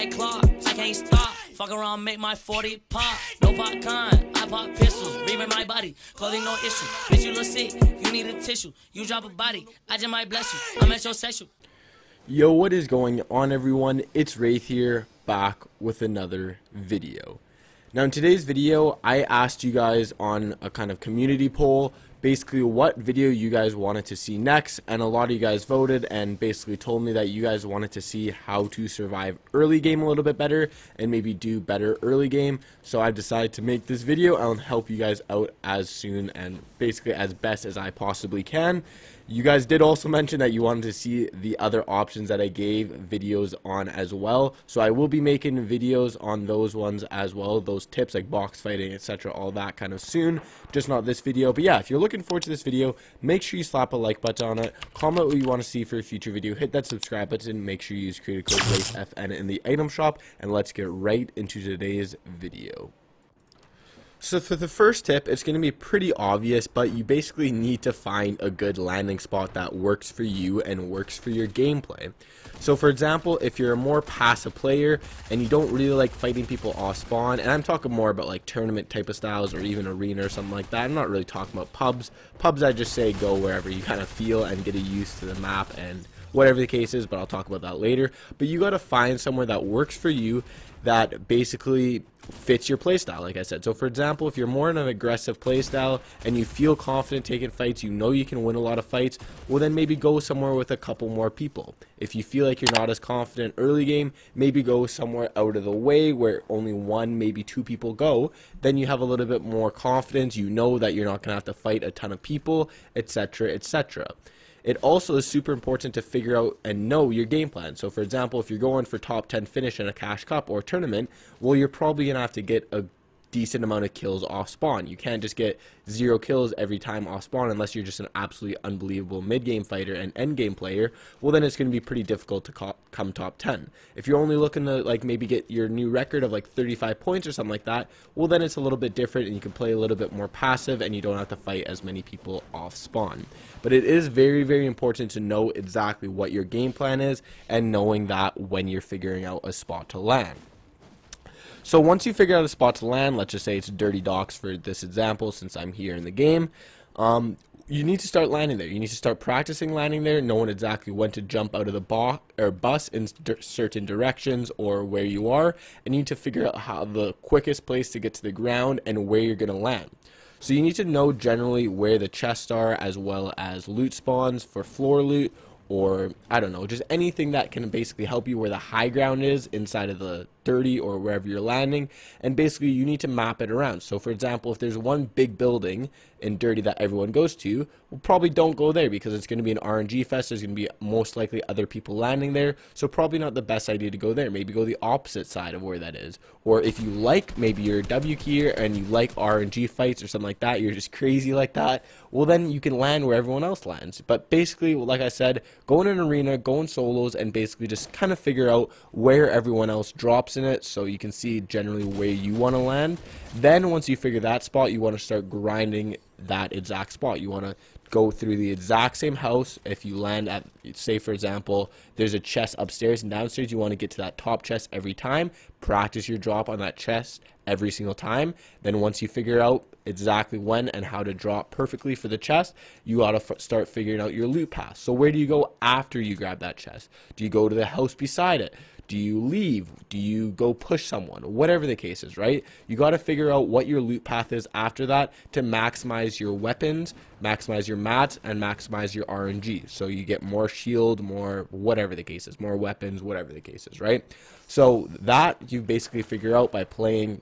like clock, I can't stop. Fuck around, make my 40 pop. No popcorn, I pop pistols. Reaming my body, clothing no issue. Bitch, you look sick, you need a tissue. You drop a body, I just might bless you. I'm at your sexual. Yo, what is going on, everyone? It's Wraith here, back with another video. Now, in today's video, I asked you guys on a kind of community poll basically what video you guys wanted to see next, and a lot of you guys voted and basically told me that you guys wanted to see how to survive early game a little bit better and maybe do better early game. So I decided to make this video and help you guys out as soon and basically as best as I possibly can. You guys did also mention that you wanted to see the other options that I gave videos on as well, so I will be making videos on those ones as well, those tips like box fighting, etc., all that kind of soon, just not this video. But yeah, if you're looking forward to this video, make sure you slap a like button on it, comment what you want to see for a future video, hit that subscribe button, make sure you use creator code WraithFN in the item shop, and let's get right into today's video. So for the first tip, it's going to be pretty obvious, but you basically need to find a good landing spot that works for you and works for your gameplay. So for example, if you're a more passive player and you don't really like fighting people off spawn, and I'm talking more about like tournament type of styles or even arena or something like that, I'm not really talking about pubs. Pubs, I just say go wherever you kind of feel and get used to the map and whatever the case is, but I'll talk about that later. But you got to find somewhere that works for you, that basically fits your playstyle, like I said. So for example, if you're more in an aggressive playstyle and you feel confident taking fights, you know you can win a lot of fights, well then maybe go somewhere with a couple more people. If you feel like you're not as confident early game, maybe go somewhere out of the way where only one, maybe two people go. Then you have a little bit more confidence, you know that you're not going to have to fight a ton of people, etc., etc. It also is super important to figure out and know your game plan. So for example, if you're going for top 10 finish in a cash cup or a tournament, well, you're probably going to have to get a decent amount of kills off spawn. You can't just get 0 kills every time off spawn unless you're just an absolutely unbelievable mid-game fighter and end-game player. Well, then it's going to be pretty difficult to come top 10. If you're only looking to like maybe get your new record of like 35 points or something like that, well then it's a little bit different and you can play a little bit more passive and you don't have to fight as many people off spawn. But it is very, very important to know exactly what your game plan is and knowing that when you're figuring out a spot to land. So once you figure out a spot to land, let's just say it's Dirty Docks for this example since I'm here in the game, you need to start landing there. You need to start practicing landing there, knowing exactly when to jump out of the bus in certain directions or where you are, and you need to figure out how the quickest place to get to the ground and where you're going to land. So you need to know generally where the chests are as well as loot spawns for floor loot, or I don't know, just anything that can basically help you where the high ground is inside of the dirty or wherever you're landing, and basically you need to map it around. So for example, if there's one big building in dirty that everyone goes to, well, probably don't go there because it's going to be an RNG fest. There's going to be most likely other people landing there, so probably not the best idea to go there. Maybe go the opposite side of where that is. Or if you like, maybe you're a W keyer and you like RNG fights or something like that, you're just crazy like that, well then you can land where everyone else lands. But basically, like I said, go in an arena, go in solos, and basically just kind of figure out where everyone else drops in it so you can see generally where you want to land. Then once you figure that spot, you want to start grinding that exact spot. You want to go through the exact same house. If you land at, say for example, there's a chest upstairs and downstairs, you want to get to that top chest every time. Practice your drop on that chest every single time. Then once you figure out exactly when and how to drop perfectly for the chest, you got to start figuring out your loot path. So where do you go after you grab that chest? Do you go to the house beside it? Do you leave? Do you go push someone? Whatever the case is, right? You got to figure out what your loot path is after that to maximize your weapons, maximize your mats, and maximize your RNG. So you get more shield, more whatever the case is, more weapons, whatever the case is, right? So that you basically figure out by playing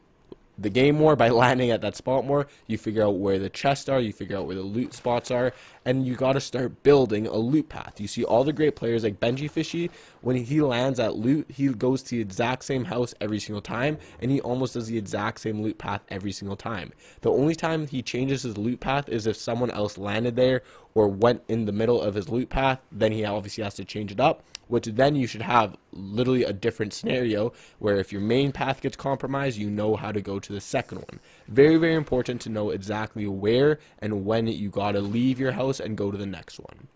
the game more, by landing at that spot more. You figure out where the chests are, you figure out where the loot spots are, and you got to start building a loot path. You see all the great players like Benji Fishy, when he lands at loot, he goes to the exact same house every single time, and he almost does the exact same loot path every single time. The only time he changes his loot path is if someone else landed there or went in the middle of his loot path, then he obviously has to change it up, which then you should have literally a different scenario where if your main path gets compromised, you know how to go to the second one. Very, very important to know exactly where and when you gotta leave your house and go to the next one.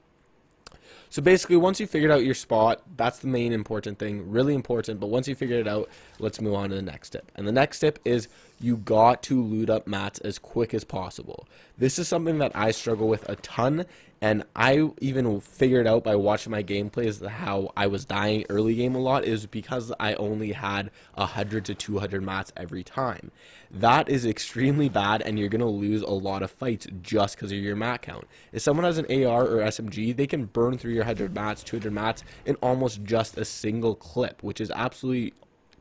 So basically, once you figured out your spot, that's the main important thing, really important. But once you figure it out, let's move on to the next tip. And the next tip is you got to loot up mats as quick as possible. This is something that I struggle with a ton, and I even figured out by watching my gameplays how I was dying early game a lot is because I only had 100 to 200 mats every time. That is extremely bad, and you're going to lose a lot of fights just because of your mat count. If someone has an AR or SMG, they can burn through your 100 mats, 200 mats in almost just a single clip, which is absolutely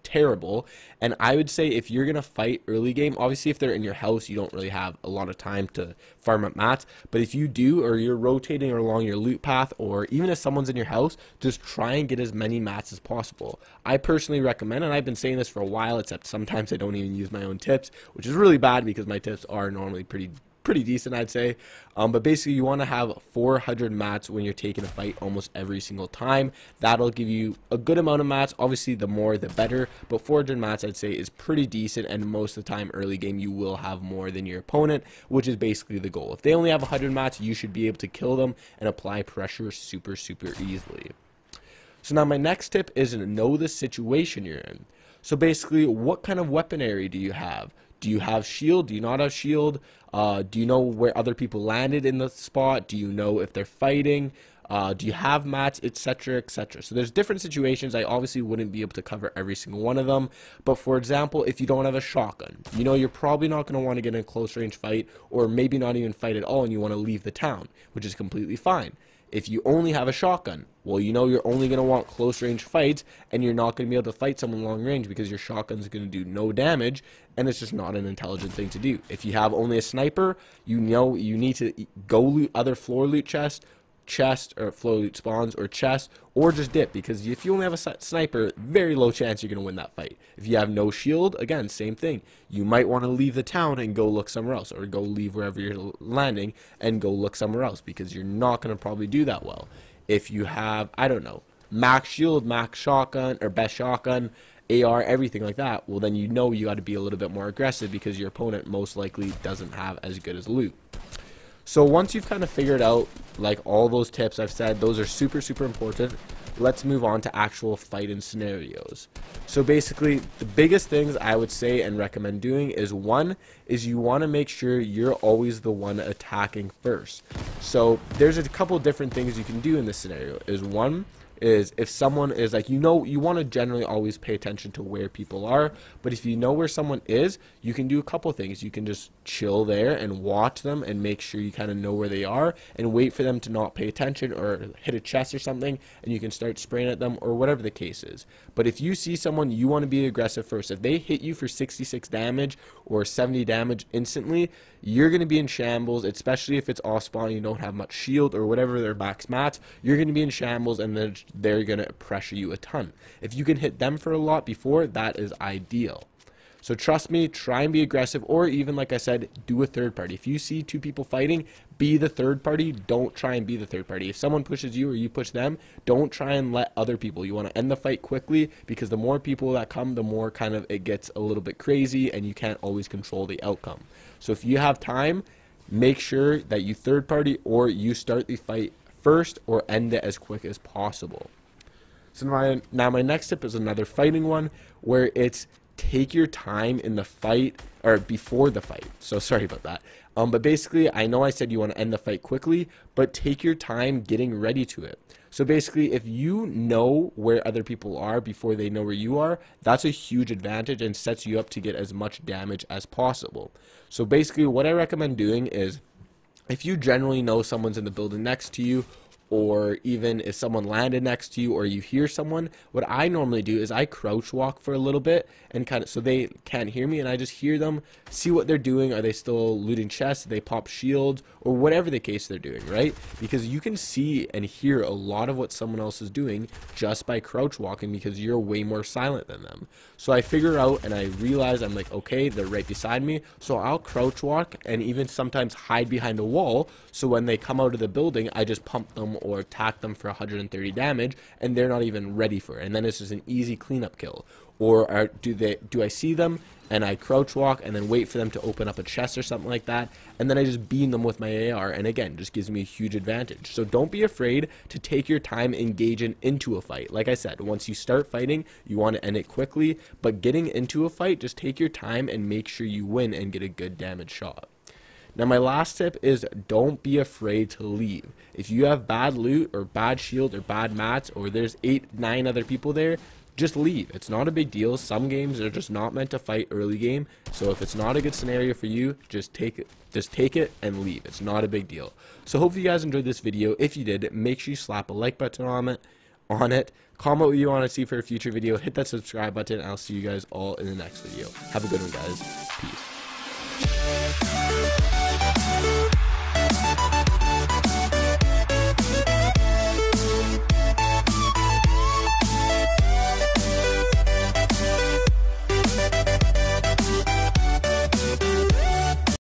terrible. And I would say if you're gonna fight early game, obviously if they're in your house, you don't really have a lot of time to farm up mats, but if you do, or you're rotating along your loot path, or even if someone's in your house, just try and get as many mats as possible. I personally recommend, and I've been saying this for a while, except sometimes I don't even use my own tips, which is really bad because my tips are normally pretty decent, I'd say. But basically you want to have 400 mats when you're taking a fight almost every single time. That'll give you a good amount of mats. Obviously the more the better, but 400 mats I'd say is pretty decent, and most of the time early game you will have more than your opponent, which is basically the goal. If they only have 100 mats, you should be able to kill them and apply pressure super easily. So now my next tip is to know the situation you're in. So basically, what kind of weaponry do you have? Do you have shield? Do you not have shield? Do you know where other people landed in the spot? Do you know if they're fighting? Do you have mats, etc., etc.? So there's different situations. I obviously wouldn't be able to cover every single one of them. But for example, if you don't have a shotgun, you know you're probably not going to want to get in a close range fight, or maybe not even fight at all, and you want to leave the town, which is completely fine. If you only have a shotgun, well, you know you're only going to want close range fights, and you're not going to be able to fight someone long range because your shotgun is going to do no damage, and it's just not an intelligent thing to do. If you have only a sniper, you know you need to go loot other floor loot chests, or floor loot spawns, or chests, or just dip, because if you only have a sniper, very low chance you're going to win that fight. If you have no shield, again, same thing. You might want to leave the town and go look somewhere else, or go leave wherever you're landing and go look somewhere else, because you're not going to probably do that well. If you have, I don't know, max shield, max shotgun, or best shotgun, AR, everything like that, well then you know you got to be a little bit more aggressive because your opponent most likely doesn't have as good as loot. So once you've kind of figured out like all those tips I've said, those are super important, let's move on to actual fighting scenarios. So basically the biggest things I would say and recommend doing is, one is you want to make sure you're always the one attacking first. So there's a couple different things you can do in this scenario. One is if someone is like, you want to generally always pay attention to where people are, but if you know where someone is, you can do a couple things. You can just chill there and watch them and make sure you kind of know where they are and wait for them to not pay attention or hit a chest or something, and you can start spraying at them or whatever the case is. But if you see someone, you want to be aggressive first. If they hit you for 66 damage or 70 damage instantly, you're going to be in shambles, especially if it's off spawn and you don't have much shield or whatever their max mats. You're going to be in shambles, and then they're going to pressure you a ton. If you can hit them for a lot before, that is ideal. So trust me, try and be aggressive, or even like I said, do a third party. If you see two people fighting, be the third party. Don't try and be the third party. If someone pushes you or you push them, don't try and let other people. You want to end the fight quickly, because the more people that come, the more kind of it gets a little bit crazy, and you can't always control the outcome. So if you have time, make sure that you third party, or you start the fight first, or end it as quick as possible. So now my next tip is another fighting one, where it's take your time in the fight, or before the fight. So sorry about that. But basically, I know I said you want to end the fight quickly, but take your time getting ready to it. So basically, if you know where other people are before they know where you are, that's a huge advantage and sets you up to get as much damage as possible. So basically, what I recommend doing is, if you generally know someone's in the building next to you, or even if someone landed next to you, or you hear someone, what I normally do is I crouch walk for a little bit, and kind of so they can't hear me, and I just hear them, see what they're doing. Are they still looting chests? Do they pop shields? Or whatever the case they're doing, right? Because you can see and hear a lot of what someone else is doing just by crouch walking, because you're way more silent than them. So I figure out, and I realize, I'm like, okay, they're right beside me, so I'll crouch walk and even sometimes hide behind a wall, so when they come out of the building, I just pump them or attack them for 130 damage, and they're not even ready for it, and then it's just an easy cleanup kill. Or do I see them and I crouch walk and then wait for them to open up a chest or something like that, and then I just beam them with my AR, and again, just gives me a huge advantage. So don't be afraid to take your time engaging into a fight. Like I said, once you start fighting, you want to end it quickly, but getting into a fight, just take your time and make sure you win and get a good damage shot. Now my last tip is don't be afraid to leave. If you have bad loot or bad shield or bad mats, or there's 8-9 other people there, just leave. It's not a big deal. Some games are just not meant to fight early game, so if it's not a good scenario for you, just take it and leave. It's not a big deal. So hopefully you guys enjoyed this video. If you did, make sure you slap a like button on it. Comment what you want to see for a future video. Hit that subscribe button, and I'll see you guys all in the next video. Have a good one, guys. Peace.